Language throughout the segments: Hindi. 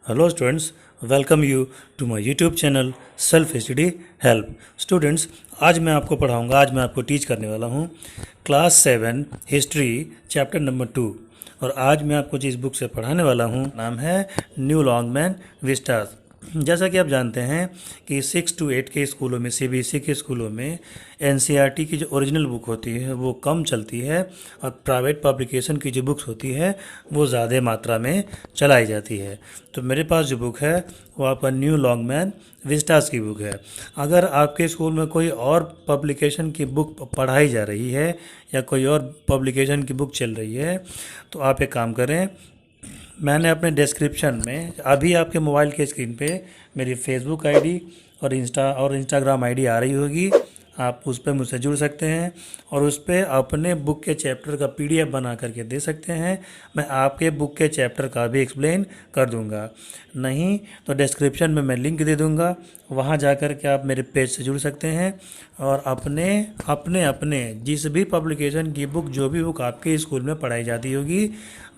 Hello students, welcome you to my YouTube channel Self Study Help। Students, आज मैं आपको टीच करने वाला हूँ क्लास 7 हिस्ट्री चैप्टर नंबर 2। और आज मैं आपको जिस बुक से पढ़ाने वाला हूँ नाम है न्यू लॉन्गमैन विस्टास। जैसा कि आप जानते हैं कि 6 to 8 के स्कूलों में, CBSE के स्कूलों में NCERT की जो ओरिजिनल बुक होती है वो कम चलती है और प्राइवेट पब्लिकेशन की जो बुक्स होती है वो ज़्यादा मात्रा में चलाई जाती है। तो मेरे पास जो बुक है वो आपका न्यू लॉन्गमैन विस्टास की बुक है। अगर आपके स्कूल में कोई और पब्लिकेशन की बुक पढ़ाई जा रही है या कोई और पब्लिकेशन की बुक चल रही है तो आप एक काम करें, मैंने अपने डिस्क्रिप्शन में अभी आपके मोबाइल के स्क्रीन पे मेरी फेसबुक आईडी और इंस्टाग्राम आईडी आ रही होगी। आप उस पर मुझसे जुड़ सकते हैं और उस पर अपने बुक के चैप्टर का PDF बना करके दे सकते हैं। मैं आपके बुक के चैप्टर का भी एक्सप्लेन कर दूंगा। नहीं तो डिस्क्रिप्शन में मैं लिंक दे दूंगा, वहां जा कर के आप मेरे पेज से जुड़ सकते हैं और अपने अपने अपने जिस भी पब्लिकेशन की बुक, जो भी बुक आपके स्कूल में पढ़ाई जाती होगी,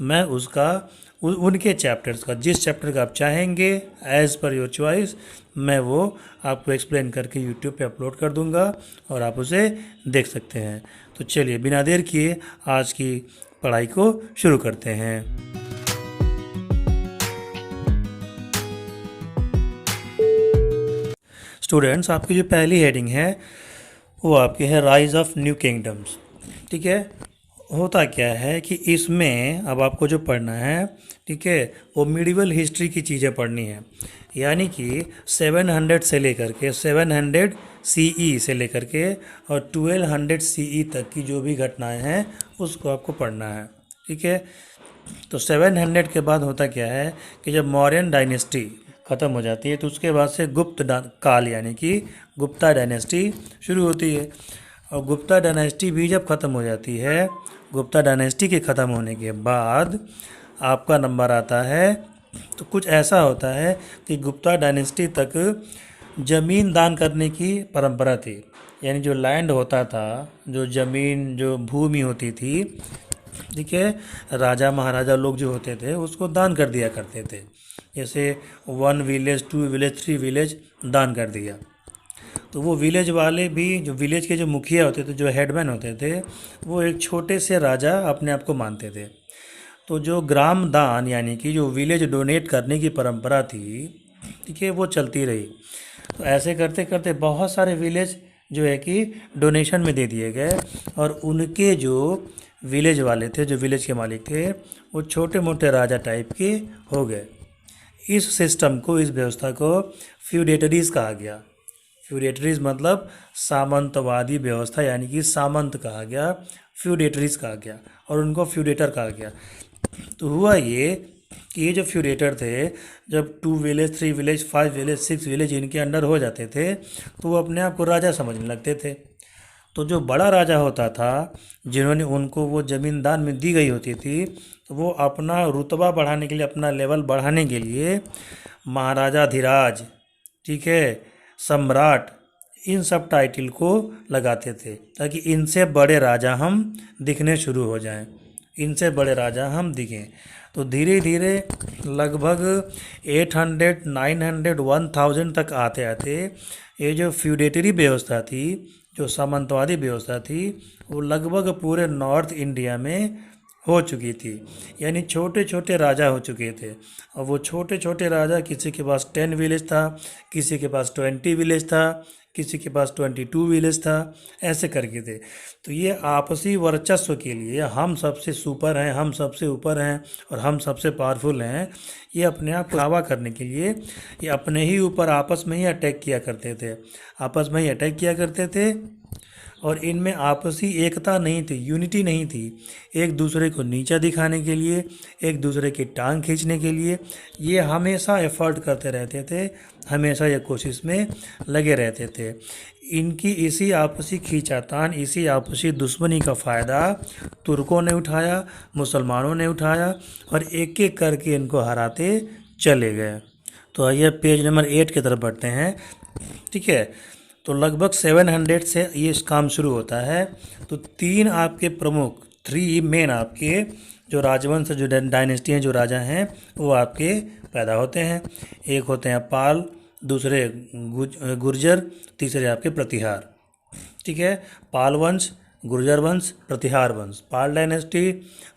मैं उसका उनके चैप्टर्स का, जिस चैप्टर का आप चाहेंगे एज़ पर योर चॉइस, मैं वो आपको एक्सप्लेन करके यूट्यूब पे अपलोड कर दूंगा और आप उसे देख सकते हैं। तो चलिए बिना देर किए आज की पढ़ाई को शुरू करते हैं। स्टूडेंट्स, आपकी जो पहली हेडिंग है वो आपकी है राइज ऑफ न्यू किंगडम्स। ठीक है, होता क्या है कि इसमें अब आपको जो पढ़ना है, ठीक है, वो मिडिवल हिस्ट्री की चीज़ें पढ़नी है। यानी कि 700 से लेकर के 700 CE से लेकर के और 1200 CE तक की जो भी घटनाएं हैं उसको आपको पढ़ना है। ठीक है, तो 700 के बाद होता क्या है कि जब मौर्यन डायनेस्टी ख़त्म हो जाती है तो उसके बाद से काल यानी कि गुप्ता डायनेस्टी शुरू होती है। और गुप्ता डायनेस्टी भी जब ख़त्म हो जाती है, गुप्ता डायनेस्टी के ख़त्म होने के बाद आपका नंबर आता है, तो कुछ ऐसा होता है कि गुप्ता डायनेस्टी तक ज़मीन दान करने की परंपरा थी। यानी जो लैंड होता था, जो ज़मीन, जो भूमि होती थी, ठीक है, राजा महाराजा लोग जो होते थे उसको दान कर दिया करते थे। जैसे 1 विलेज, 2 विलेज, 3 विलेज दान कर दिया। तो वो विलेज वाले भी, जो विलेज के जो मुखिया होते थे, जो हेडमैन होते थे, वो एक छोटे से राजा अपने आप को मानते थे। तो जो ग्राम दान यानी कि जो विलेज डोनेट करने की परंपरा थी, ठीक है, वो चलती रही। तो ऐसे करते करते बहुत सारे विलेज जो है कि डोनेशन में दे दिए गए और उनके जो विलेज वाले थे, जो विलेज के मालिक थे, वो छोटे मोटे राजा टाइप के हो गए। इस सिस्टम को, इस व्यवस्था को फ्यूडेटरीज कहा गया। फ्यूडेटरीज मतलब सामंतवादी व्यवस्था, यानी कि सामंत कहा गया, फ्यूडेटरीज कहा गया और उनको फ्यूडेटर कहा गया। तो हुआ ये कि ये जो फ्यूडेटर थे, जब 2 विलेज, 3 विलेज, 5 विलेज, 6 विलेज इनके अंडर हो जाते थे तो वो अपने आप को राजा समझने लगते थे। तो जो बड़ा राजा होता था, जिन्होंने उनको वो ज़मीन दान में दी गई होती थी, तो वो अपना रुतबा बढ़ाने के लिए, अपना लेवल बढ़ाने के लिए महाराजाधिराज, ठीक है, सम्राट, इन सब टाइटल को लगाते थे ताकि इनसे बड़े राजा हम दिखने शुरू हो जाएं, इनसे बड़े राजा हम दिखें। तो धीरे धीरे लगभग 800, 900, 1000 तक आते आते ये जो फ्यूडेटरी व्यवस्था थी, जो सामंतवादी व्यवस्था थी, वो लगभग पूरे नॉर्थ इंडिया में हो चुकी थी। यानी छोटे छोटे राजा हो चुके थे और वो छोटे छोटे राजा, किसी के पास 10 विलेज था, किसी के पास 20 विलेज था, किसी के पास 22 विलेज था, ऐसे करके थे। तो ये आपसी वर्चस्व के लिए, हम सबसे सुपर हैं, हम सबसे ऊपर हैं और हम सबसे पावरफुल हैं, ये अपने आप को दावा करने के लिए ये अपने ही ऊपर आपस में ही अटैक किया करते थे, आपस में ही अटैक किया करते थे। और इनमें आपसी एकता नहीं थी, यूनिटी नहीं थी। एक दूसरे को नीचा दिखाने के लिए, एक दूसरे की टांग खींचने के लिए ये हमेशा एफर्ट करते रहते थे, हमेशा ये कोशिश में लगे रहते थे। इनकी इसी आपसी खींचातान, इसी आपसी दुश्मनी का फ़ायदा तुर्कों ने उठाया, मुसलमानों ने उठाया और एक एक करके इनको हराते चले गए। तो आइए पेज नंबर 8 की तरफ बढ़ते हैं। ठीक है, तो लगभग 700 से ये काम शुरू होता है। तो 3 आपके प्रमुख, 3 मेन आपके जो राजवंश जो डायनेस्टी हैं, जो राजा हैं, वो आपके पैदा होते हैं। एक होते हैं पाल, दूसरे गुर्जर, तीसरे आपके प्रतिहार। ठीक है, पाल वंश, गुर्जर वंश, प्रतिहार वंश, पाल डायनेस्टी,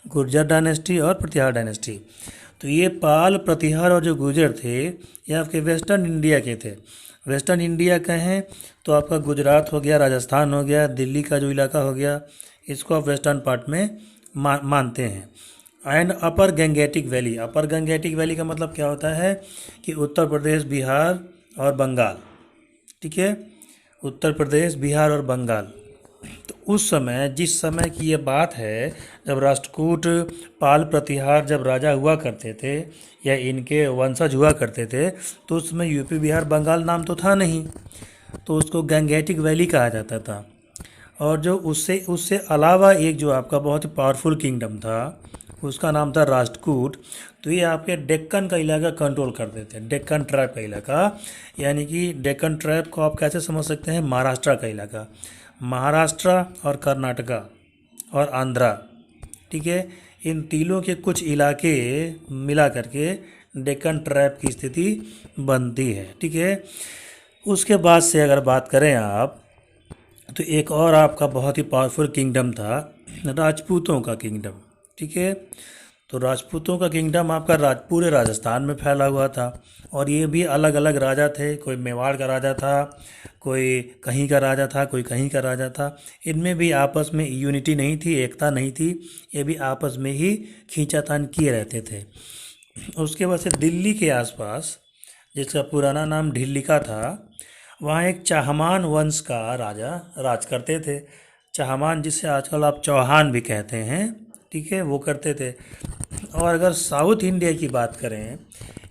गुर्जर डायनेस्टी और प्रतिहार डायनेस्टी। तो ये पाल, प्रतिहार और जो गुर्जर थे, ये आपके वेस्टर्न इंडिया के थे। वेस्टर्न इंडिया कहें तो आपका गुजरात हो गया, राजस्थान हो गया, दिल्ली का जो इलाका हो गया, इसको आप वेस्टर्न पार्ट में मानते हैं। And upper Gangetic valley, upper Gangetic valley का मतलब क्या होता है कि उत्तर प्रदेश, बिहार और बंगाल। ठीक है, उत्तर प्रदेश, बिहार और बंगाल। तो उस समय, जिस समय की ये बात है, जब राष्ट्रकूट, पाल, प्रतिहार जब राजा हुआ करते थे या इनके वंशज हुआ करते थे, तो उस समय यूपी, बिहार, बंगाल नाम तो था नहीं, तो उसको गंगेटिक वैली कहा जाता था। और जो उससे उससे अलावा एक जो आपका बहुत ही पावरफुल किंगडम था, उसका नाम था राष्ट्रकूट। तो ये आपके डेक्कन का इलाका कंट्रोल करते थे, डेक्कन ट्राइब का इलाका। यानी कि डेक्कन ट्राइब को आप कैसे समझ सकते हैं, महाराष्ट्र का इलाका, महाराष्ट्र और कर्नाटका और आंध्रा। ठीक है, इन तीनों के कुछ इलाके मिला करके डेक्कन ट्राइब की स्थिति बनती है। ठीक है, उसके बाद से अगर बात करें आप, तो एक और आपका बहुत ही पावरफुल किंगडम था, राजपूतों का किंगडम। ठीक है, तो राजपूतों का किंगडम आपका पूरे राजस्थान में फैला हुआ था। और ये भी अलग अलग राजा थे, कोई मेवाड़ का राजा था, कोई कहीं का राजा था, कोई कहीं का राजा था। इनमें भी आपस में यूनिटी नहीं थी, एकता नहीं थी, ये भी आपस में ही खींचातान किए रहते थे। उसके बाद से दिल्ली के आसपास, जिसका पुराना नाम ढिल्लिका था, वहाँ एक चाहमान वंश का राजा राज करते थे। चाहमान, जिसे आजकल आप चौहान भी कहते हैं। ठीक है, वो करते थे। और अगर साउथ इंडिया की बात करें,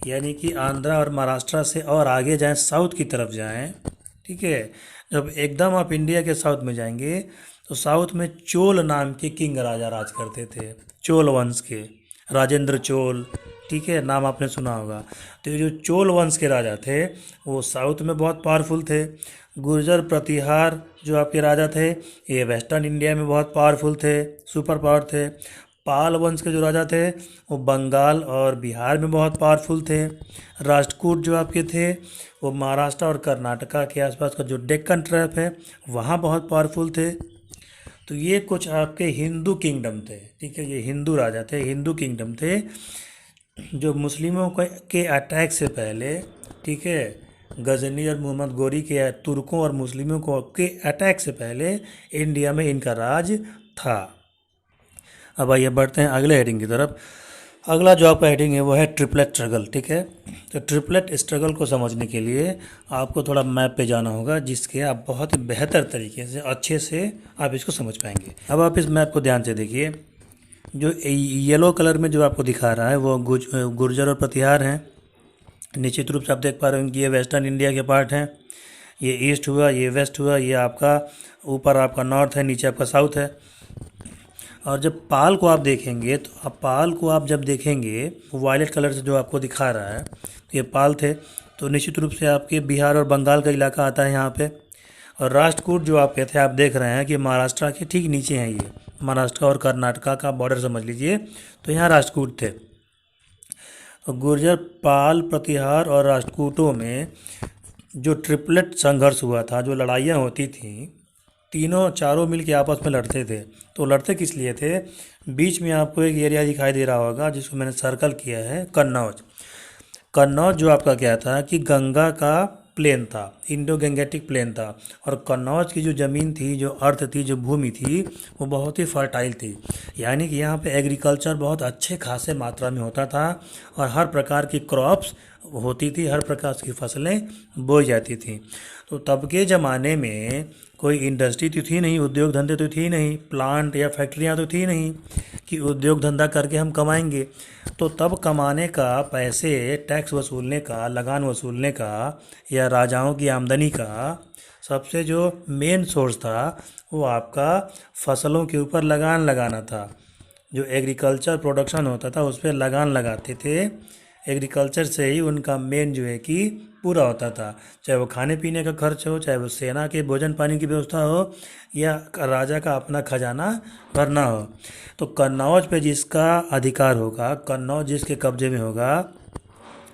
यानी कि आंध्रा और महाराष्ट्र से और आगे जाएं, साउथ की तरफ जाएं, ठीक है, जब एकदम आप इंडिया के साउथ में जाएंगे, तो साउथ में चोल नाम के किंग राजा राज करते थे, चोल वंश के, राजेंद्र चोल। ठीक है, नाम आपने सुना होगा। तो ये जो चोल वंश के राजा थे, वो साउथ में बहुत पावरफुल थे। गुर्जर, प्रतिहार जो आपके राजा थे, ये वेस्टर्न इंडिया में बहुत पावरफुल थे, सुपर पावर थे। पाल वंश के जो राजा थे, वो बंगाल और बिहार में बहुत पावरफुल थे। राष्ट्रकूट जो आपके थे, वो महाराष्ट्र और कर्नाटका के आसपास का जो डेक्कन ट्राइब है, वहाँ बहुत पावरफुल थे। तो ये कुछ आपके हिंदू किंगडम थे। ठीक है, ये हिंदू राजा थे, हिंदू किंगडम थे, जो मुस्लिमों के अटैक से पहले, ठीक है, गजनी और मोहम्मद गोरी के, तुर्कों और मुस्लिमों को के अटैक से पहले इंडिया में इनका राज था। अब आइए बढ़ते हैं अगले हेडिंग की तरफ। अगला जो आपका हेडिंग है वो है ट्रिपलेट स्ट्रगल। ठीक है, तो ट्रिपलेट स्ट्रगल को समझने के लिए आपको थोड़ा मैप पे जाना होगा, जिसके आप बहुत ही बेहतर तरीके से, अच्छे से आप इसको समझ पाएंगे। अब आप इस मैप को ध्यान से देखिए। जो येलो कलर में जो आपको दिखा रहा है, वो गुर्जर और प्रतिहार हैं। निश्चित रूप से आप देख पा रहे हैं कि ये वेस्टर्न इंडिया के पार्ट हैं। ये ईस्ट हुआ, ये वेस्ट हुआ, ये आपका ऊपर आपका नॉर्थ है, नीचे आपका साउथ है। और जब पाल को आप देखेंगे, तो आप पाल को आप जब देखेंगे, वायलेट कलर से जो आपको दिखा रहा है, तो ये पाल थे। तो निश्चित रूप से आपके बिहार और बंगाल का इलाका आता है यहाँ पे। और राष्ट्रकूट जो आप कहते हैं, आप देख रहे हैं कि महाराष्ट्र के ठीक नीचे हैं, ये महाराष्ट्र और कर्नाटका का बॉर्डर समझ लीजिए। तो यहाँ राष्ट्रकूट थे। गुर्जर, पाल, प्रतिहार और राष्ट्रकूटों में जो ट्रिपलेट संघर्ष हुआ था, जो लड़ाइयाँ होती थीं, तीनों चारों मिल के आपस में लड़ते थे। तो लड़ते किस लिए थे? बीच में आपको एक एरिया दिखाई दे रहा होगा जिसको मैंने सर्कल किया है, कन्नौज। कन्नौज जो आपका क्या था कि गंगा का प्लेन था, इंडो गंगेटिक प्लेन था। और कन्नौज की जो ज़मीन थी, जो अर्थ थी, जो भूमि थी, वो बहुत ही फर्टाइल थी। यानी कि यहाँ पे एग्रीकल्चर बहुत अच्छे खासे मात्रा में होता था और हर प्रकार की क्रॉप्स होती थी, हर प्रकार की फसलें बोई जाती थी। तो तब के ज़माने में कोई इंडस्ट्री तो थी नहीं, उद्योग धंधे तो थी नहीं, प्लांट या फैक्ट्रियाँ तो थी नहीं कि उद्योग धंधा करके हम कमाएंगे। तो तब कमाने का, पैसे टैक्स वसूलने का, लगान वसूलने का या राजाओं की आमदनी का सबसे जो मेन सोर्स था, वो आपका फसलों के ऊपर लगान लगाना था। जो एग्रीकल्चर प्रोडक्शन होता था उस पर लगान लगाते थे एग्रीकल्चर से ही उनका मेन जो है कि पूरा होता था, चाहे वो खाने पीने का खर्च हो, चाहे वो सेना के भोजन पानी की व्यवस्था हो, या राजा का अपना खजाना भरना हो। तो कन्नौज पे जिसका अधिकार होगा, कन्नौज जिसके कब्जे में होगा,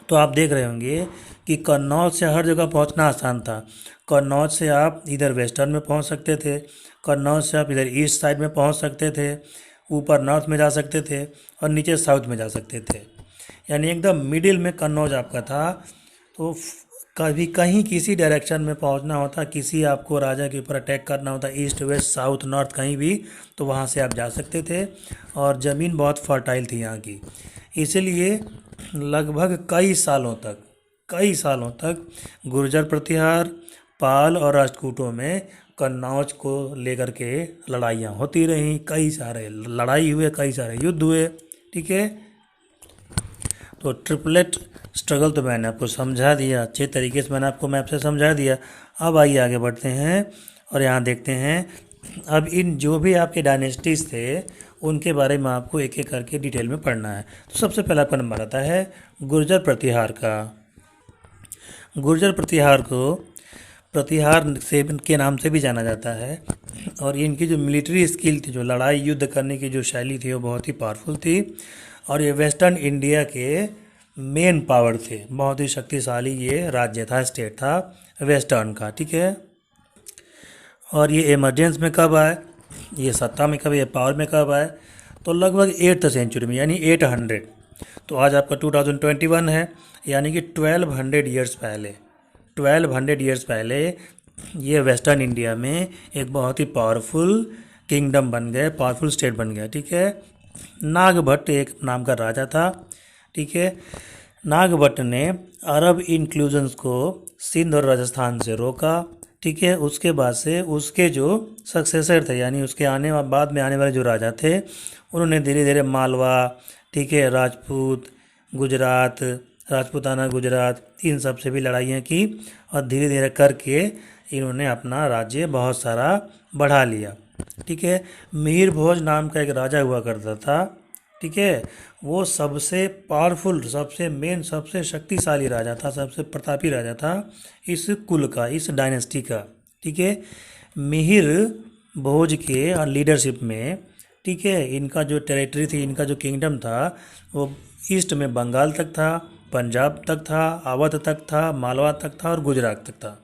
तो आप देख रहे होंगे कि कन्नौज से हर जगह पहुंचना आसान था। कन्नौज से आप इधर वेस्टर्न में पहुंच सकते थे, कन्नौज से आप इधर ईस्ट साइड में पहुंच सकते थे, ऊपर नॉर्थ में जा सकते थे और नीचे साउथ में जा सकते थे, यानी एकदम मिडिल में कन्नौज आपका था। तो कभी कहीं किसी डायरेक्शन में पहुंचना होता, किसी आपको राजा के ऊपर अटैक करना होता, ईस्ट वेस्ट साउथ नॉर्थ कहीं भी, तो वहां से आप जा सकते थे। और ज़मीन बहुत फर्टाइल थी यहाँ की, इसीलिए लगभग कई सालों तक गुर्जर प्रतिहार, पाल और राष्ट्रकूटों में कन्नौज को लेकर के लड़ाइयाँ होती रहीं, कई सारे लड़ाई हुए, कई सारे युद्ध हुए। ठीक है, तो ट्रिपलेट स्ट्रगल तो मैंने आपको समझा दिया, अच्छे तरीके से मैंने आपको मैप से समझा दिया। अब आइए आगे बढ़ते हैं और यहाँ देखते हैं अब इन जो भी आपके डायनेस्टीज़ थे उनके बारे में आपको एक एक करके डिटेल में पढ़ना है। तो सबसे पहला आपका नंबर आता है गुर्जर प्रतिहार का। गुर्जर प्रतिहार को प्रतिहार से के नाम से भी जाना जाता है, और इनकी जो मिलिट्री स्किल थी, जो लड़ाई युद्ध करने की जो शैली थी, वो बहुत ही पावरफुल थी। और ये वेस्टर्न इंडिया के मेन पावर थे, बहुत ही शक्तिशाली ये राज्य था, स्टेट था वेस्टर्न का। ठीक है, और ये इमरजेंस में कब आए, ये सत्ता में कब, ये पावर में कब आए, तो लगभग 8th सेंचुरी में, यानी 800। तो आज आपका 2021 है, यानी कि 1200 ईयर्स पहले, 1200 ईयर्स पहले ये वेस्टर्न इंडिया में एक बहुत ही पावरफुल किंगडम बन गए, पावरफुल स्टेट बन गया। ठीक है, नागभट्ट एक नाम का राजा था। ठीक है, नागभट्ट ने अरब इंक्लूजन्स को सिंध और राजस्थान से रोका। ठीक है, उसके बाद से उसके जो सक्सेसर थे, यानी उसके बाद में आने वाले जो राजा थे, उन्होंने धीरे धीरे मालवा, ठीक है, राजपूत गुजरात, राजपूताना गुजरात, इन सब से भी लड़ाइयाँ की, और धीरे धीरे करके इन्होंने अपना राज्य बहुत सारा बढ़ा लिया। ठीक है, मिहिर भोज नाम का एक राजा हुआ करता था। ठीक है, वो सबसे पावरफुल, सबसे मेन, सबसे शक्तिशाली राजा था, सबसे प्रतापी राजा था इस कुल का, इस डायनेस्टी का। ठीक है, मिहिर भोज के लीडरशिप में, ठीक है, इनका जो टेरिटरी थी, इनका जो किंगडम था, वो ईस्ट में बंगाल तक था, पंजाब तक था, अवध तक था, मालवा तक था और गुजरात तक था।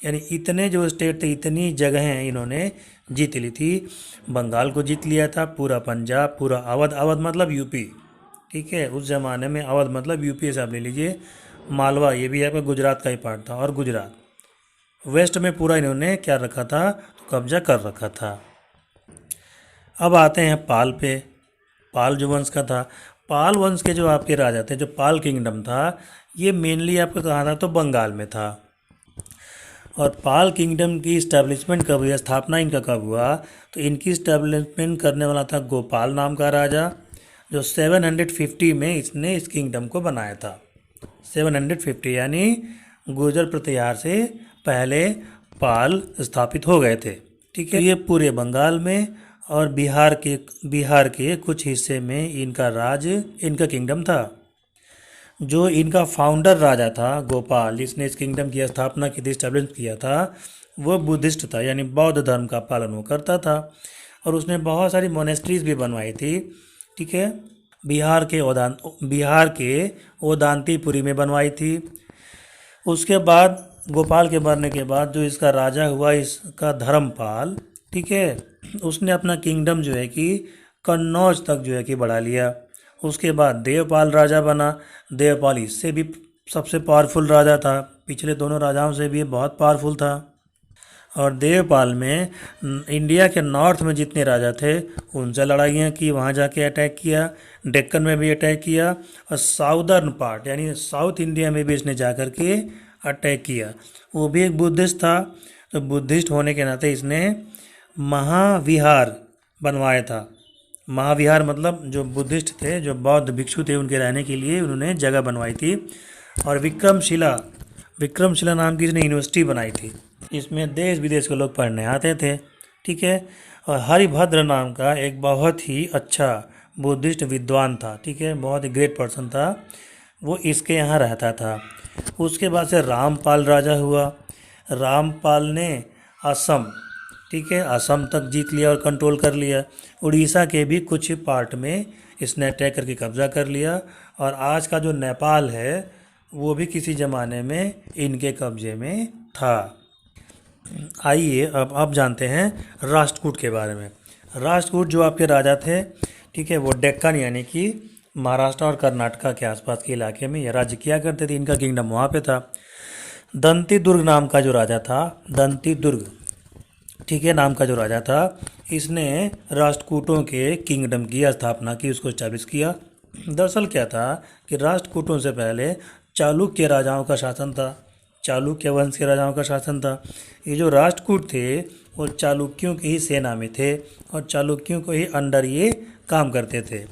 यानी इतने जो स्टेट थे, इतनी जगहें इन्होंने जीत ली थी। बंगाल को जीत लिया था, पूरा पंजाब, पूरा अवध, अवध मतलब यूपी। ठीक है, उस ज़माने में अवध मतलब यूपी से आप ले लीजिए। मालवा ये भी आपका गुजरात का ही पार्ट था, और गुजरात वेस्ट में पूरा इन्होंने क्या रखा था, तो कब्जा कर रखा था। अब आते हैं पाल पे। पाल जो वंश का था, पाल वंश के जो आपके राजा थे, जो पाल किंगडम था, ये मेनली आपको कहा था तो बंगाल में था। और पाल किंगडम की इस्टेब्लिशमेंट कब हुई, स्थापना इनका कब हुआ, तो इनकी इस्टेब्लिशमेंट करने वाला था गोपाल नाम का राजा, जो 750 में इसने इस किंगडम को बनाया था। 750 यानी गुर्जर प्रतिहार से पहले पाल स्थापित हो गए थे। ठीक है, ये पूरे बंगाल में और बिहार के कुछ हिस्से में इनका राज, इनका किंगडम था। जो इनका फाउंडर राजा था गोपाल, जिसने इस किंगडम की स्थापना की थी, स्टैब्लिश किया था, वो बुद्धिस्ट था, यानी बौद्ध धर्म का पालन वो करता था। और उसने बहुत सारी मोनेस्ट्रीज भी बनवाई थी। ठीक है, बिहार के ओदांतीपुरी में बनवाई थी। उसके बाद गोपाल के मरने के बाद जो इसका राजा हुआ, इसका धर्मपाल, ठीक है, उसने अपना किंगडम जो है कि कन्नौज तक जो है कि बढ़ा लिया। उसके बाद देवपाल राजा बना। देवपाल इससे भी सबसे पावरफुल राजा था, पिछले दोनों राजाओं से भी बहुत पावरफुल था। और देवपाल में इंडिया के नॉर्थ में जितने राजा थे उनसे लड़ाइयाँ की, वहाँ जाके अटैक किया, डेक्कन में भी अटैक किया, और साउदर्न पार्ट यानी साउथ इंडिया में भी इसने जा कर के अटैक किया। वो भी एक बुद्धिस्ट था, तो बुद्धिस्ट होने के नाते इसने महाविहार बनवाया था। महाविहार मतलब जो बुद्धिस्ट थे, जो बौद्ध भिक्षु थे, उनके रहने के लिए उन्होंने जगह बनवाई थी। और विक्रमशिला नाम की इसने यूनिवर्सिटी बनाई थी, इसमें देश विदेश के लोग पढ़ने आते थे। ठीक है, और हरिभद्र नाम का एक बहुत ही अच्छा बुद्धिस्ट विद्वान था। ठीक है, बहुत ही ग्रेट पर्सन था, वो इसके यहाँ रहता था। उसके बाद से रामपाल राजा हुआ। रामपाल ने असम, ठीक है, असम तक जीत लिया और कंट्रोल कर लिया। उड़ीसा के भी कुछ पार्ट में इसने अटैक करके कब्जा कर लिया। और आज का जो नेपाल है वो भी किसी ज़माने में इनके कब्जे में था। आइए अब आप जानते हैं राष्ट्रकूट के बारे में। राष्ट्रकूट जो आपके राजा थे, ठीक है, वो डेक्कन यानी कि महाराष्ट्र और कर्नाटका के आसपास के इलाके में ये राज्य किया करते थे। इनका किंगडम वहाँ पे था। दंती दुर्ग नाम का जो राजा था, दंती दुर्ग, ठीक है, नाम का जो राजा था, इसने राष्ट्रकूटों के किंगडम की स्थापना की, उसको स्टैब्लिश किया। दरअसल क्या था कि राष्ट्रकूटों से पहले चालुक्य राजाओं का शासन था। चालुक्य वंश के राजाओं का शासन था। ये जो राष्ट्रकूट थे वो चालुक्यों की ही सेना में थे और चालुक्यों को ही अंडर ये काम करते थे।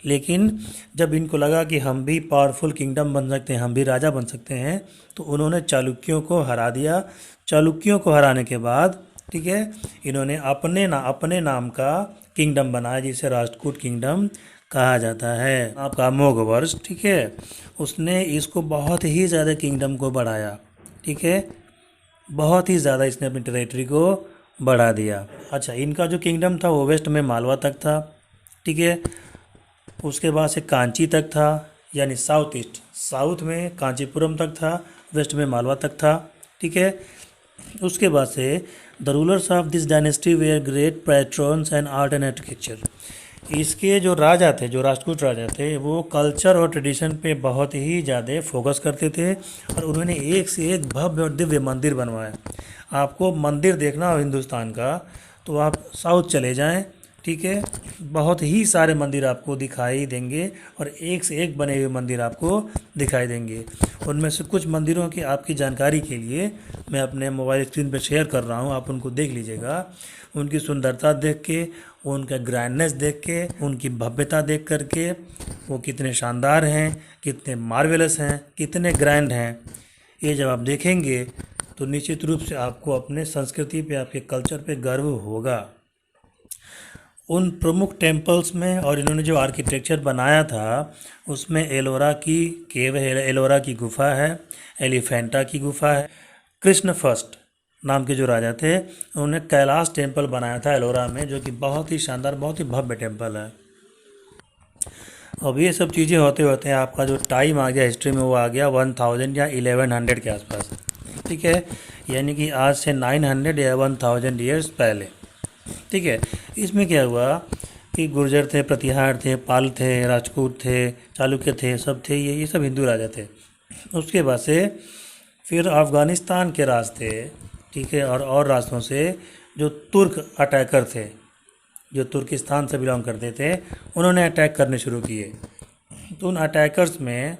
लेकिन जब इनको लगा कि हम भी पावरफुल किंगडम बन सकते हैं, हम भी राजा बन सकते हैं, तो उन्होंने चालुक्यों को हरा दिया। चालुक्यों को हराने के बाद, ठीक है, इन्होंने अपने नाम का किंगडम बनाया जिसे राष्ट्रकूट किंगडम कहा जाता है। आपका अमोघ वर्ष, ठीक है, उसने इसको बहुत ही ज़्यादा किंगडम को बढ़ाया, ठीक है, बहुत ही ज़्यादा इसने अपनी टेरिटरी को बढ़ा दिया। अच्छा, इनका जो किंगडम था वो वेस्ट में मालवा तक था, ठीक है, उसके बाद से कांची तक था, यानी साउथ ईस्ट, साउथ में कांचीपुरम तक था, वेस्ट में मालवा तक था, ठीक है। उसके बाद से the rulers of this dynasty were great patrons and art and architecture. इसके जो राजा थे, जो राष्ट्रकूट राजा थे, वो कल्चर और ट्रेडिशन पे बहुत ही ज़्यादा फोकस करते थे और उन्होंने एक से एक भव्य और दिव्य मंदिर बनवाए। आपको मंदिर देखना हो हिंदुस्तान का तो आप साउथ चले जाएं, ठीक है, बहुत ही सारे मंदिर आपको दिखाई देंगे और एक से एक बने हुए मंदिर आपको दिखाई देंगे। उनमें से कुछ मंदिरों की आपकी जानकारी के लिए मैं अपने मोबाइल स्क्रीन पर शेयर कर रहा हूँ, आप उनको देख लीजिएगा। उनकी सुंदरता देख के, उनका ग्रैंडनेस देख के, उनकी भव्यता देख करके, वो कितने शानदार हैं, कितने मार्वेलस हैं, कितने ग्रैंड हैं, ये जब आप देखेंगे तो निश्चित रूप से आपको अपने संस्कृति पे, आपके कल्चर पे गर्व होगा। उन प्रमुख टेम्पल्स में और इन्होंने जो आर्किटेक्चर बनाया था उसमें एलोरा की केव है, एलोरा की गुफा है, एलिफेंटा की गुफा है। कृष्ण फर्स्ट नाम के जो राजा थे उन्होंने कैलाश टेम्पल बनाया था एलोरा में, जो कि बहुत ही शानदार, बहुत ही भव्य टेम्पल है। अब ये सब चीज़ें होते होते हैं आपका जो टाइम आ गया हिस्ट्री में वो आ गया 1000 या 1100 के आसपास, ठीक है, यानी कि आज से 900 या 1000 ईयर्स पहले, ठीक है। इसमें क्या हुआ कि गुर्जर थे, प्रतिहार थे, पाल थे, राजपूत थे, चालुक्य थे, सब थे, ये सब हिंदू राजा थे। उसके बाद से फिर अफ़गानिस्तान के राज थे, ठीक है, और रास्तों से जो तुर्क अटैकर थे, जो तुर्किस्तान से बिलोंग करते थे, उन्होंने अटैक करने शुरू किए। तो उन अटैकर्स में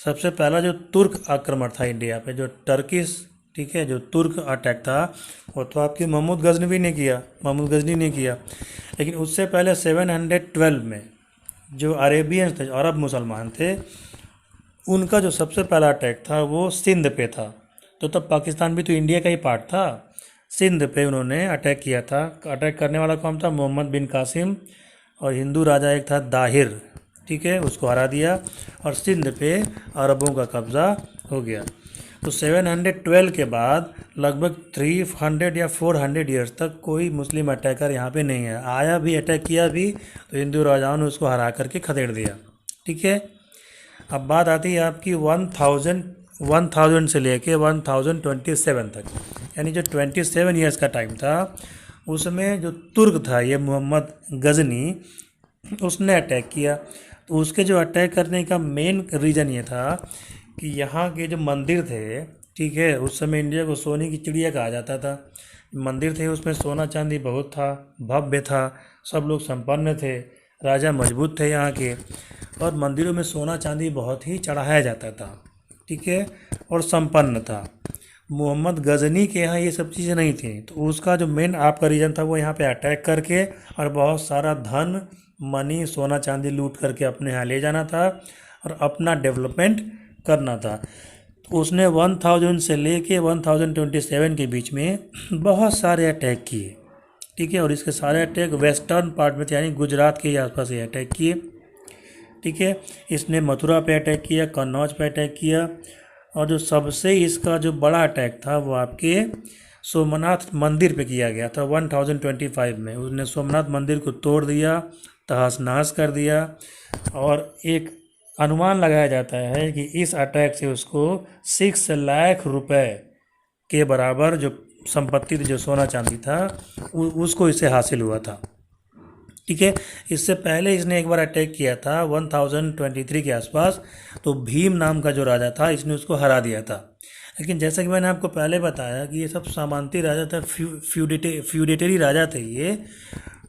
सबसे पहला जो तुर्क आक्रमण था इंडिया पे, जो टर्किश, ठीक है, जो तुर्क अटैक था, वो तो आपकी महमूद गजनवी ने किया, महमूद गजनी ने किया। लेकिन उससे पहले 712 में जो अरेबियंस थे, अरब मुसलमान थे, उनका जो सबसे पहला अटैक था वो सिंध पे था। तो तब पाकिस्तान भी तो इंडिया का ही पार्ट था। सिंध पे उन्होंने अटैक किया था। अटैक करने वाला कौन था? मोहम्मद बिन कासिम, और हिंदू राजा एक था दाहिर, ठीक है, उसको हरा दिया और सिंध पे अरबों का कब्ज़ा हो गया। तो 712 के बाद लगभग 300 या 400 ईयर्स तक कोई मुस्लिम अटैकर यहाँ पे नहीं है। आया भी, अटैक किया भी, तो हिंदू राजाओं ने उसको हरा करके खदेड़ दिया, ठीक है। अब बात आती है आपकी 1000 से लेके 1027 तक, यानी जो 27 ईयर्स का टाइम था, उसमें जो तुर्क था ये मोहम्मद गजनी, उसने अटैक किया। तो उसके जो अटैक करने का मेन रीज़न ये था कि यहाँ के जो मंदिर थे, ठीक है, उस समय इंडिया को सोने की चिड़िया कहा जाता था। मंदिर थे उसमें सोना चांदी बहुत था, भव्य था, सब लोग संपन्न थे, राजा मजबूत थे यहाँ के, और मंदिरों में सोना चांदी बहुत ही चढ़ाया जाता था, ठीक है, और संपन्न था। मोहम्मद गजनी के यहाँ ये सब चीज़ें नहीं थी। तो उसका जो मेन आपका रीज़न था वो यहाँ पे अटैक करके और बहुत सारा धन, मनी, सोना चांदी लूट करके अपने यहाँ ले जाना था और अपना डेवलपमेंट करना था। तो उसने 1000 से लेके 1027 के बीच में बहुत सारे अटैक किए, ठीक है, और इसके सारे अटैक वेस्टर्न पार्ट में थे, यानी गुजरात के आसपास ये अटैक किए, ठीक है। इसने मथुरा पे अटैक किया, कन्नौज पे अटैक किया, और जो सबसे इसका जो बड़ा अटैक था वो आपके सोमनाथ मंदिर पे किया गया था 1025 में। उसने सोमनाथ मंदिर को तोड़ दिया, तहस नहस कर दिया, और एक अनुमान लगाया जाता है कि इस अटैक से उसको 6 लाख रुपए के बराबर जो संपत्ति थी, जो सोना चांदी था, उसको इसे हासिल हुआ था। ठीक है। इससे पहले इसने एक बार अटैक किया था 1023 के आसपास, तो भीम नाम का जो राजा था इसने उसको हरा दिया था। लेकिन जैसा कि मैंने आपको पहले बताया कि ये सब सामंती राजा था, फ्यूडेटरी राजा थे ये,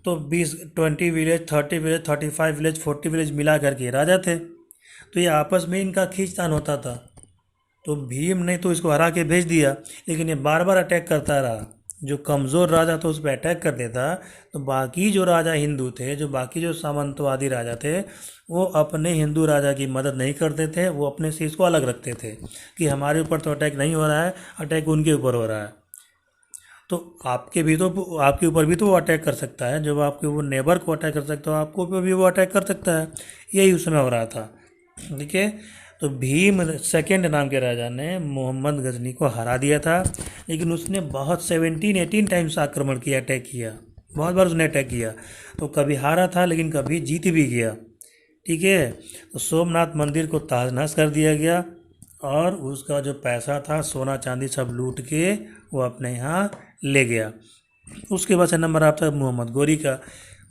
तो 20 विलेज, 30 विलेज, 35 विलेज, 40 विलेज मिला करके राजा थे। तो ये आपस में इनका खींचतान होता था। तो भीम ने तो इसको हरा के भेज दिया, लेकिन ये बार बार अटैक करता रहा। जो कमज़ोर राजा था उस पर अटैक कर देता, तो बाकी जो राजा हिंदू थे, जो बाकी जो सामंतवादी राजा थे, वो अपने हिंदू राजा की मदद नहीं करते थे। वो अपने से इसको अलग रखते थे कि हमारे ऊपर तो अटैक नहीं हो रहा है, अटैक उनके ऊपर हो रहा है। तो आपके ऊपर भी तो वो अटैक कर सकता है। जब आपके वो नेबर को अटैक कर सकता है, आपको ऊपर भी वो अटैक कर सकता है। यही उस समय हो रहा था। ठीक है। तो भीम सेकेंड नाम के राजा ने मोहम्मद गजनी को हरा दिया था, लेकिन उसने बहुत 17-18 टाइम्स आक्रमण किया, अटैक किया, बहुत बार उसने अटैक किया। तो कभी हारा था, लेकिन कभी जीत भी गया। ठीक है। तो सोमनाथ मंदिर को तहस नहस कर दिया गया, और उसका जो पैसा था, सोना चांदी सब लूट के वो अपने यहाँ ले गया। उसके बाद से नंबर आता है मोहम्मद गोरी का।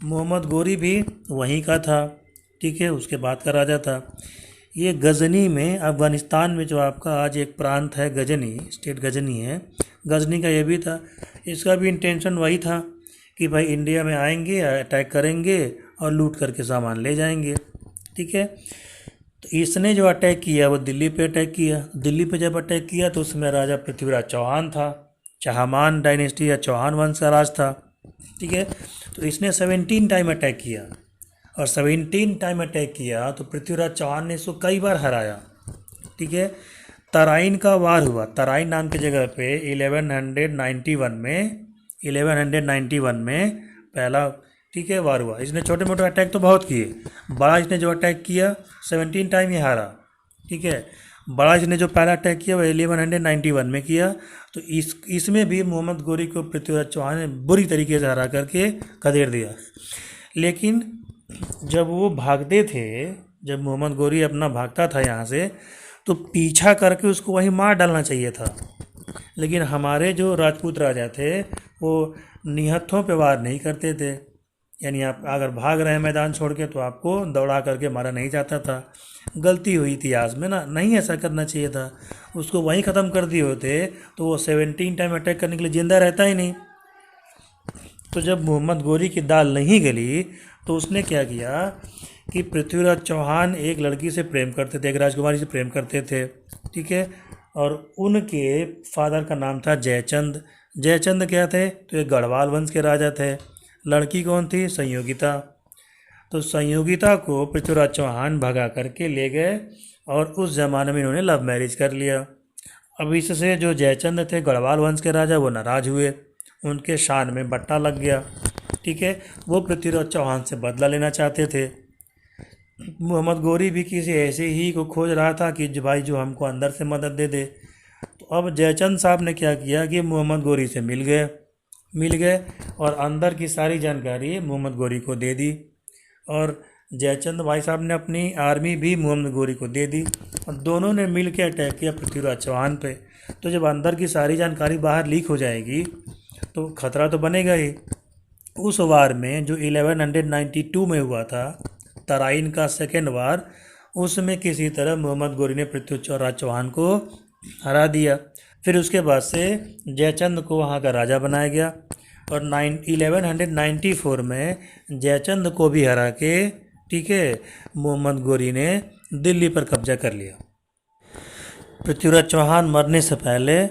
मोहम्मद गोरी भी वहीं का था। ठीक है। उसके बाद का राजा था ये। गजनी में, अफ़गानिस्तान में जो आपका आज एक प्रांत है गजनी, स्टेट गजनी है, गजनी का ये भी था। इसका भी इंटेंशन वही था कि भाई इंडिया में आएंगे, अटैक करेंगे और लूट करके सामान ले जाएंगे। ठीक है। तो इसने जो अटैक किया वो दिल्ली पे अटैक किया। दिल्ली पे जब अटैक किया तो उसमें राजा पृथ्वीराज चौहान था, चहमान डायनेस्टी या चौहान वंश का राज था। ठीक है। तो इसने 17 टाइम अटैक किया, और 17 टाइम अटैक किया तो पृथ्वीराज चौहान ने इसको कई बार हराया। ठीक है। तराइन का वार हुआ। तराइन नाम की जगह पे 1191 में पहला, ठीक है, वार हुआ। इसने छोटे मोटे अटैक तो बहुत किए, बड़ा इसने जो अटैक किया 17 टाइम ये हारा। ठीक है। बड़ा इसने जो पहला अटैक किया वो 1191 में किया। तो इसमें भी मोहम्मद गोरी को पृथ्वीराज चौहान ने बुरी तरीके से हरा करके खदेड़ दिया। लेकिन जब वो भागते थे, जब मोहम्मद गोरी अपना भागता था यहाँ से, तो पीछा करके उसको वहीं मार डालना चाहिए था। लेकिन हमारे जो राजपूत राजा थे वो निहत्थों पे वार नहीं करते थे। यानी आप अगर भाग रहे हैं मैदान छोड़ के, तो आपको दौड़ा करके मारा नहीं जाता था। गलती हुई इतिहास में ना, नहीं ऐसा करना चाहिए था। उसको वहीं ख़त्म कर दिए होते तो वो 17 टाइम अटैक करने के लिए ज़िंदा रहता ही नहीं। तो जब मोहम्मद गोरी की दाल नहीं गली तो उसने क्या किया कि पृथ्वीराज चौहान एक लड़की से प्रेम करते थे, एक राजकुमारी से प्रेम करते थे। ठीक है। और उनके फादर का नाम था जयचंद। जयचंद क्या थे? तो एक गढ़वाल वंश के राजा थे। लड़की कौन थी? संयोगिता। तो संयोगिता को पृथ्वीराज चौहान भगा करके ले गए, और उस ज़माने में इन्होंने लव मैरिज कर लिया। अब इससे जो जयचंद थे गढ़वाल वंश के राजा, वो नाराज़ हुए, उनके शान में बट्टा लग गया। ठीक है। वो पृथ्वीराज चौहान से बदला लेना चाहते थे। मोहम्मद गोरी भी किसी ऐसे ही को खोज रहा था कि भाई जो हमको अंदर से मदद दे दे। तो अब जयचंद साहब ने क्या किया कि मोहम्मद गोरी से मिल गए और अंदर की सारी जानकारी मोहम्मद गोरी को दे दी। और जयचंद भाई साहब ने अपनी आर्मी भी मोहम्मद गोरी को दे दी, और दोनों ने मिल के अटैक किया पृथ्वीराज चौहान पे। तो जब अंदर की सारी जानकारी बाहर लीक हो जाएगी तो खतरा तो बनेगा ही। उस वार में जो 1192 में हुआ था, तराइन का सेकेंड वार, उसमें किसी तरह मोहम्मद गोरी ने पृथ्वीराज चौहान को हरा दिया। फिर उसके बाद से जयचंद को वहाँ का राजा बनाया गया, और 1194 में जयचंद को भी हरा के, ठीक है, मोहम्मद गोरी ने दिल्ली पर कब्जा कर लिया। पृथ्वीराज चौहान मरने से पहले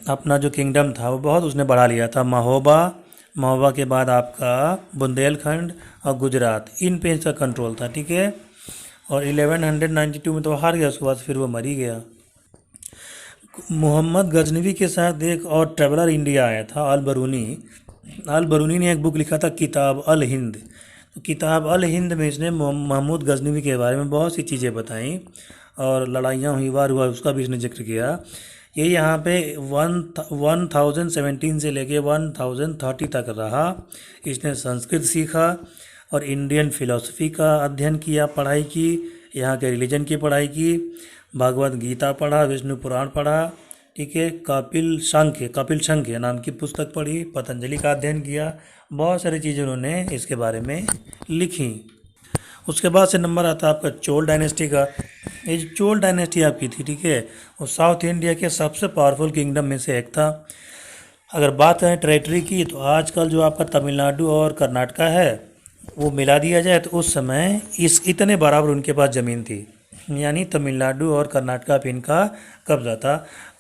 अपना जो किंगडम था वो बहुत उसने बढ़ा लिया था। महोबा के बाद आपका बुंदेलखंड और गुजरात, इन पे इसका कंट्रोल था। ठीक है। और 1192 में तो हार गया, उसके बाद फिर वो मर ही गया। मोहम्मद गजनवी के साथ एक और ट्रेवलर इंडिया आया था, अल बरूनी ने एक बुक लिखा था किताब अल हिंद। तो किताब अल हिंद में इसने महमूद गजनवी के बारे में बहुत सी चीज़ें बताई और लड़ाइयाँ हुई, वार हुआ, उसका भी इसने जिक्र किया। ये यहाँ पे 1017 से लेके 1030 तक रहा। इसने संस्कृत सीखा और इंडियन फिलॉसफी का अध्ययन किया, पढ़ाई की, यहाँ के रिलीजन की पढ़ाई की, भगवद गीता पढ़ा, विष्णु पुराण पढ़ा, ठीक है, कपिल शंख्य नाम की पुस्तक पढ़ी, पतंजलि का अध्ययन किया, बहुत सारी चीज़ें उन्होंने इसके बारे में लिखी। उसके बाद से नंबर आता है आपका चोल डायनेस्टी का। ये जो चोल डायनेस्टी आपकी थी, ठीक है, वो साउथ इंडिया के सबसे पावरफुल किंगडम में से एक था। अगर बात करें टेरेटरी की, तो आजकल जो आपका तमिलनाडु और कर्नाटका है वो मिला दिया जाए तो उस समय इस इतने बराबर उनके पास ज़मीन थी, यानी तमिलनाडु और कर्नाटका पे इनका कब्जा था।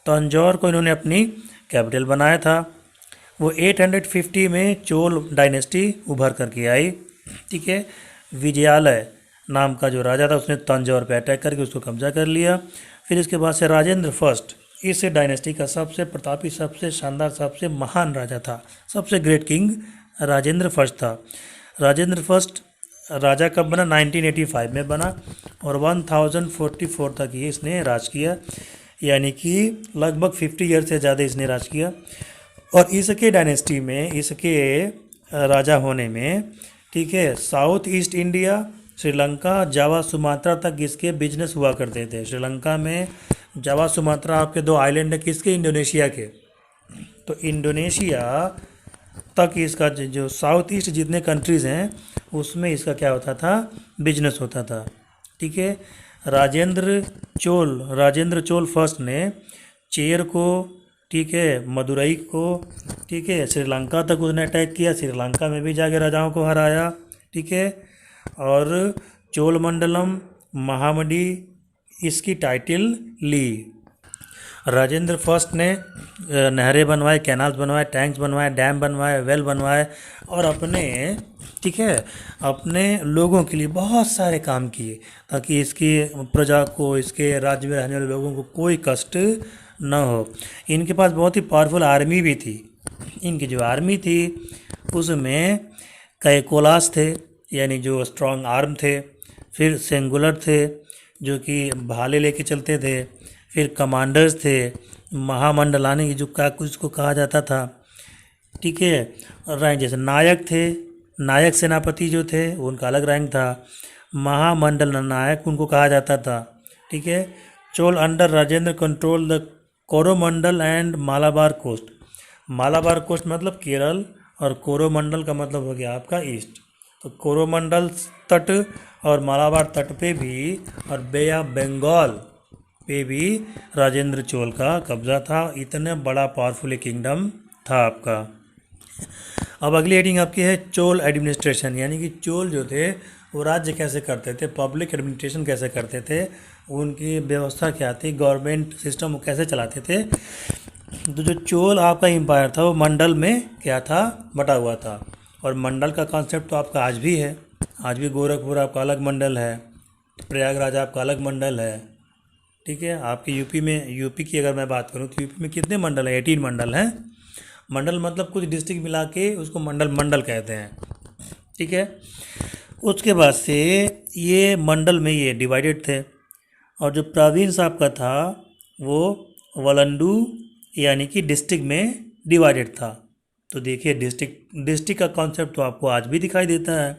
तंजौर को इन्होंने अपनी कैपिटल बनाया था। वो 850 में चोल डायनेस्टी उभर करके आई, ठीक है। विजयालय नाम का जो राजा था उसने तंजौर पे अटैक करके उसको कब्जा कर लिया। फिर इसके बाद से राजेंद्र फर्स्ट इस डायनेस्टी का सबसे प्रतापी, सबसे शानदार, सबसे महान राजा था, सबसे ग्रेट किंग राजेंद्र फर्स्ट था। राजेंद्र फर्स्ट राजा कब बना? 1985 में बना और 1044 तक ही इसने राज किया, यानी कि लगभग 50 ईयर से ज़्यादा इसने राज किया। और इसके डायनेस्टी में, इसके राजा होने में, ठीक है, साउथ ईस्ट इंडिया, श्रीलंका, जावा, सुमात्रा तक इसके बिजनेस हुआ करते थे। श्रीलंका में जावा, सुमात्रा आपके दो आइलैंड है, किसके? इंडोनेशिया के। तो इंडोनेशिया तक इसका जो साउथ ईस्ट जितने कंट्रीज़ हैं उसमें इसका क्या होता था? बिजनेस होता था, ठीक है। राजेंद्र चोल फर्स्ट ने चेर को, ठीक है, मदुरई को, ठीक है, श्रीलंका तक उसने अटैक किया, श्रीलंका में भी जाके राजाओं को हराया, ठीक है। और चोलमंडलम, महामडी इसकी टाइटल ली। राजेंद्र फर्स्ट ने नहरें बनवाए, कैनाल्स बनवाए, टैंक्स बनवाए, डैम बनवाए, वेल बनवाए और अपने, ठीक है, अपने लोगों के लिए बहुत सारे काम किए ताकि इसकी प्रजा को, इसके राज्य में रहने वाले लोगों को कोई कष्ट न हो। इनके पास बहुत ही पावरफुल आर्मी भी थी। इनकी जो आर्मी थी उसमें कैकोलास थे, यानी जो स्ट्रॉन्ग आर्म थे, फिर सेंगुलर थे जो कि भाले लेके चलते थे, फिर कमांडर्स थे, महामंडलानी जो का कुछ को कहा जाता था, ठीक है। रैंक जैसे नायक थे, नायक सेनापति जो थे उनका अलग रैंक था, महामंडल नायक उनको कहा जाता था, ठीक है। Chola under Rajendra control the Coromandel and Malabar coast. Malabar coast मतलब केरल और कोरोमंडल का मतलब हो गया आपका ईस्ट। तो कोरोमंडल तट और मालाबार तट पे भी और बे ऑफ बंगाल पे भी राजेंद्र चोल का कब्जा था। इतना बड़ा पावरफुल किंगडम था आपका। अब अगली हेडिंग आपकी है चोल एडमिनिस्ट्रेशन, यानी कि चोल जो थे वो राज्य कैसे करते थे, पब्लिक एडमिनिस्ट्रेशन कैसे करते थे, उनकी व्यवस्था क्या थी, गवर्नमेंट सिस्टम कैसे चलाते थे। तो जो चोल आपका एम्पायर था वो मंडल में क्या था? बटा हुआ था। और मंडल का कॉन्सेप्ट तो आपका आज भी है। आज भी गोरखपुर आपका अलग मंडल है, प्रयागराज आपका अलग मंडल है, ठीक है। आपके यूपी की अगर मैं बात करूँ तो यूपी में कितने मंडल हैं? 18 मंडल हैं। मंडल मतलब कुछ डिस्ट्रिक्ट मिला के उसको मंडल कहते हैं, ठीक है। उसके बाद से ये मंडल में ये डिवाइडेड थे और जो प्रोविंस आपका था वो वलंडू यानी कि डिस्ट्रिक्ट में डिवाइडेड था। तो देखिए डिस्ट्रिक्ट का कॉन्सेप्ट तो आपको आज भी दिखाई देता है।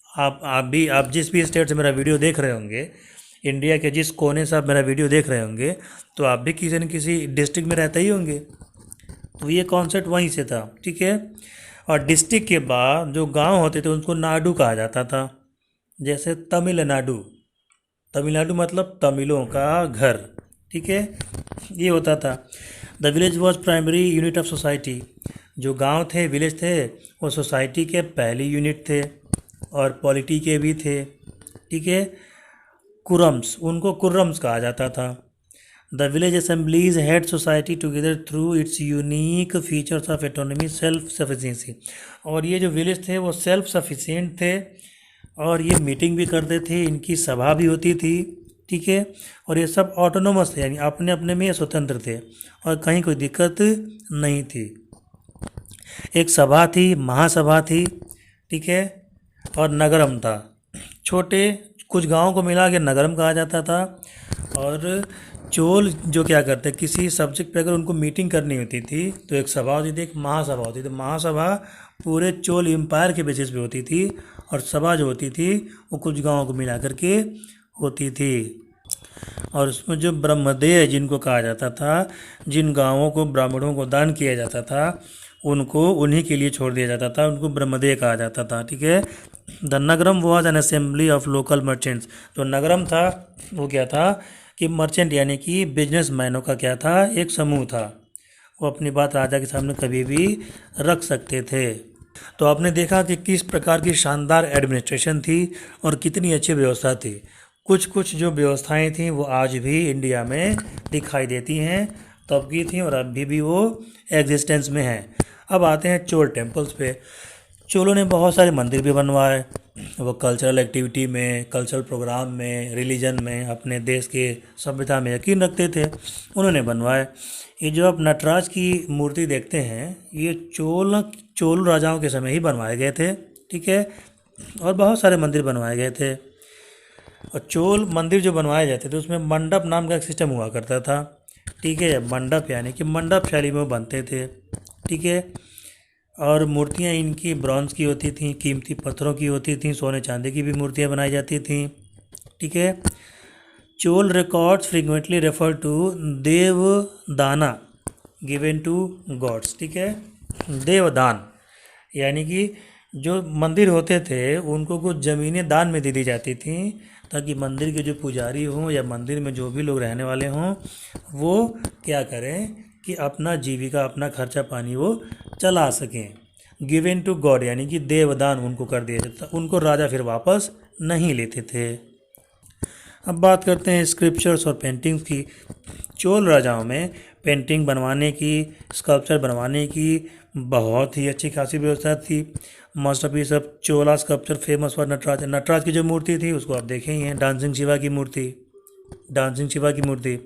आप जिस भी स्टेट से मेरा वीडियो देख रहे होंगे, इंडिया के जिस कोने से आप मेरा वीडियो देख रहे होंगे, तो आप भी किसी न किसी डिस्ट्रिक्ट में रहते ही होंगे। तो ये कॉन्सेप्ट वहीं से था, ठीक है। और डिस्ट्रिक्ट के बाद जो गांव होते थे उनको नाडु कहा जाता था। जैसे तमिलनाडु मतलब तमिलों का घर, ठीक है, ये होता था। The village was primary unit of society. जो गांव थे, विलेज थे, वो सोसाइटी के पहली यूनिट थे और पॉलिटी के भी थे, ठीक है। कुरम्स, उनको कुर्रम्स कहा जाता था। The village assemblies head society together through it's unique features of autonomy, self sufficiency. और ये जो विलेज थे वो सेल्फ सफिशिएंट थे और ये मीटिंग भी करते थे, इनकी सभा भी होती थी, ठीक है। और ये सब ऑटोनोमस थे, यानी अपने अपने में स्वतंत्र थे और कहीं कोई दिक्कत नहीं थी। एक सभा थी, महासभा थी, ठीक है। और नगरम था। छोटे कुछ गांवों को मिला के नगरम कहा जाता था। और चोल जो क्या करते, किसी सब्जेक्ट पे अगर उनको मीटिंग करनी होती थी तो एक सभा होती थी, एक महासभा होती थी। महासभा पूरे चोल एम्पायर के बेसिस पे होती थी, और सभा जो होती थी वो कुछ गांवों को मिला करके होती थी। और उसमें जो ब्रह्मदेय जिनको कहा जाता था, जिन गांवों को ब्राह्मणों को दान किया जाता था, उनको उन्हीं के लिए छोड़ दिया जाता था, उनको ब्रह्मदेय कहा जाता था। ठीक है। The Nagaram was an assembly of local merchants. जो नगरम था वो क्या था कि मर्चेंट यानी कि बिजनेसमैनों का क्या था, एक समूह था। वो अपनी बात राजा के सामने कभी भी रख सकते थे। तो आपने देखा कि किस प्रकार की शानदार एडमिनिस्ट्रेशन थी और कितनी अच्छी व्यवस्था थी। कुछ कुछ जो व्यवस्थाएं थी वो आज भी इंडिया में दिखाई देती हैं, तब की थी और अभी भी वो एग्जिस्टेंस में हैं। अब आते हैं चोल टेम्पल्स पे। चोलों ने बहुत सारे मंदिर भी बनवाए। वो कल्चरल एक्टिविटी में, कल्चरल प्रोग्राम में, रिलीजन में, अपने देश के सभ्यता में यकीन रखते थे, उन्होंने बनवाए। ये जो आप नटराज की मूर्ति देखते हैं, ये चोल राजाओं के समय ही बनवाए गए थे। ठीक है। और बहुत सारे मंदिर बनवाए गए थे। और चोल मंदिर जो बनवाए जाते थे उसमें मंडप नाम का एक सिस्टम हुआ करता था। ठीक है। मंडप यानी कि मंडप शैली में वो बनते थे। ठीक है। और मूर्तियाँ इनकी ब्रॉन्ज की होती थीं, कीमती पत्थरों की होती थीं, सोने चांदी की भी मूर्तियाँ बनाई जाती थीं। ठीक है। Chola records frequently refer to devadana given to gods. ठीक है। देवदान यानी कि जो मंदिर होते थे उनको कुछ ज़मीनें दान में दे दी जाती थीं, ताकि मंदिर के जो पुजारी हों या मंदिर में जो भी लोग रहने वाले हों वो क्या करें कि अपना जीविका, अपना खर्चा पानी वो चला सकें। गिवन टू गॉड यानी कि देवदान उनको कर दिया जाता, उनको राजा फिर वापस नहीं लेते थे। अब बात करते हैं स्क्रिप्चर्स और पेंटिंग्स की। चोल राजाओं में पेंटिंग बनवाने की, स्कल्पचर बनवाने की बहुत ही अच्छी खासी व्यवस्था थी। Masterpiece of Chola sculpture famous for Nataraja. Nataraja की जो मूर्ति थी उसको आप देखे ही हैं, डांसिंग शिवा की मूर्ति। डांसिंग शिवा की मूर्ति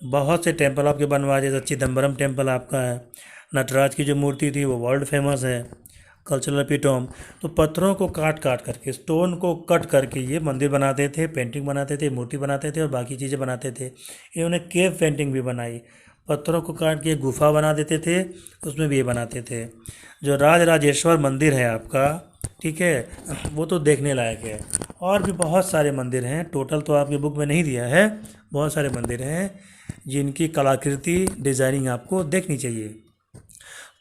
बहुत से टेम्पल आपके बनवाए, जैसे चिदम्बरम टेम्पल आपका है। नटराज की जो मूर्ति थी वो वर्ल्ड फेमस है, कल्चरल एपिटोम। तो पत्थरों को काट काट करके, स्टोन को कट करके ये मंदिर बनाते थे, पेंटिंग बनाते थे, मूर्ति बनाते थे और बाकी चीज़ें बनाते थे। इन्होंने केव पेंटिंग भी बनाई, पत्थरों को काट के गुफा बना देते थे, उसमें भी ये बनाते थे। जो राजराजेश्वर मंदिर है आपका, ठीक है, वो तो देखने लायक है। और भी बहुत सारे मंदिर हैं, टोटल तो आपकी बुक में नहीं दिया है, बहुत सारे मंदिर हैं जिनकी कलाकृति, डिज़ाइनिंग आपको देखनी चाहिए।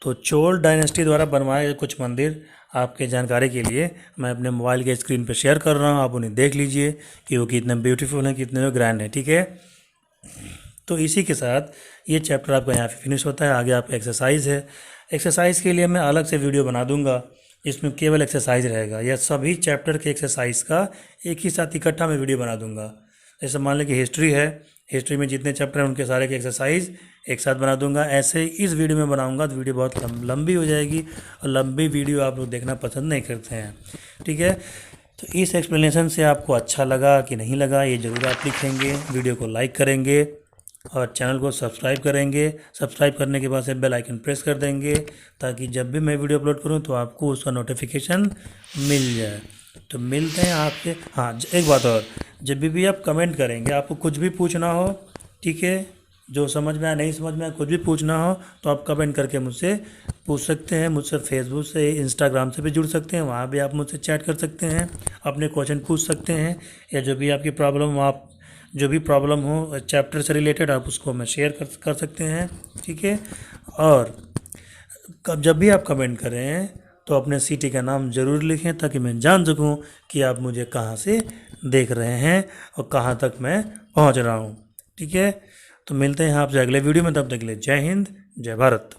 तो चोल डायनेस्टी द्वारा बनवाए गए कुछ मंदिर आपके जानकारी के लिए मैं अपने मोबाइल के स्क्रीन पर शेयर कर रहा हूँ, आप उन्हें देख लीजिए कि वो कितने ब्यूटीफुल हैं, कितने ग्रैंड हैं। ठीक है। तो इसी के साथ ये चैप्टर आपका यहाँ पे फिनिश होता है। आगे आपका एक्सरसाइज है। एक्सरसाइज के लिए मैं अलग से वीडियो बना दूंगा, इसमें केवल एक्सरसाइज रहेगा, या सभी चैप्टर के एक्सरसाइज का एक ही साथ इकट्ठा मैं वीडियो बना दूंगा। जैसे मान लें कि हिस्ट्री है, हिस्ट्री में जितने चैप्टर हैं उनके सारे के एक्सरसाइज एक साथ बना दूंगा। ऐसे इस वीडियो में बनाऊंगा तो वीडियो बहुत लंबी हो जाएगी, और लंबी वीडियो आप लोग देखना पसंद नहीं करते हैं। ठीक है। तो इस एक्सप्लेनेशन से आपको अच्छा लगा कि नहीं लगा ये ज़रूर आप लिखेंगे, वीडियो को लाइक करेंगे और चैनल को सब्सक्राइब करेंगे। सब्सक्राइब करने के बाद से बेल आइकन प्रेस कर देंगे, ताकि जब भी मैं वीडियो अपलोड करूं तो आपको उसका नोटिफिकेशन मिल जाए। तो मिलते हैं आपसे। हाँ, एक बात और, जब भी आप कमेंट करेंगे, आपको कुछ भी पूछना हो, ठीक है, जो समझ में आया, नहीं समझ में आया, कुछ भी पूछना हो तो आप कमेंट करके मुझसे पूछ सकते हैं। मुझसे फेसबुक से, इंस्टाग्राम से भी जुड़ सकते हैं, वहाँ भी आप मुझसे चैट कर सकते हैं, अपने क्वेश्चन पूछ सकते हैं, या जो भी आपकी प्रॉब्लम हो, आप जो भी प्रॉब्लम हो चैप्टर से रिलेटेड, आप उसको मैं शेयर कर सकते हैं। ठीक है। और जब भी आप कमेंट करें तो अपने सिटी का नाम ज़रूर लिखें, ताकि मैं जान सकूं कि आप मुझे कहां से देख रहे हैं और कहां तक मैं पहुंच रहा हूं। ठीक है। तो मिलते हैं आपसे अगले वीडियो में, तब तक के लिए जय हिंद, जय भारत।